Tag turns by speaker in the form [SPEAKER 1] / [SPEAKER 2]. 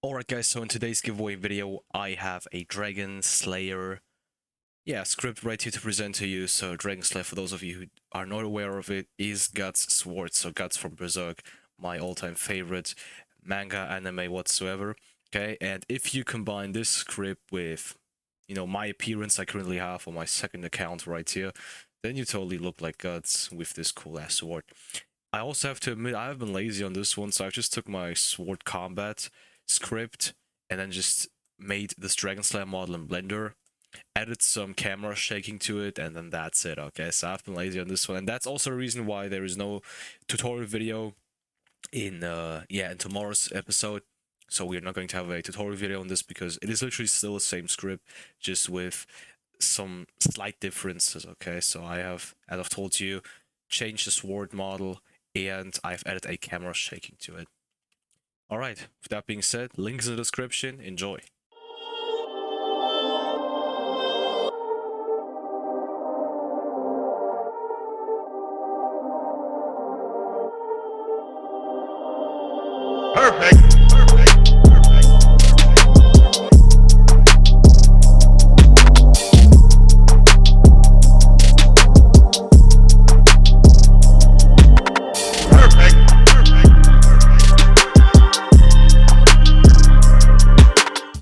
[SPEAKER 1] Alright guys, so in today's giveaway video, I have a Dragonslayer, script right here to present to you. So Dragonslayer, for those of you who are not aware of it, is Guts' sword. So Guts from Berserk, my all-time favorite manga, anime whatsoever. Okay, and if you combine this script with, my appearance I currently have on my second account right here, then you totally look like Guts with this cool-ass sword. I also have to admit, I have been lazy on this one, so I just took my sword combat script and then just made this Dragonslayer model in Blender, added some camera shaking to it, and then that's it. Okay, so I've been lazy on this one, and that's also a reason why there is no tutorial video in in tomorrow's episode. So we're not going to have a tutorial video on this because it is literally still the same script, just with some slight differences. Okay, so I have, as I've told you, changed the sword model and I've added a camera shaking to it. Alright, with that being said, links in the description, enjoy.
[SPEAKER 2] Perfect.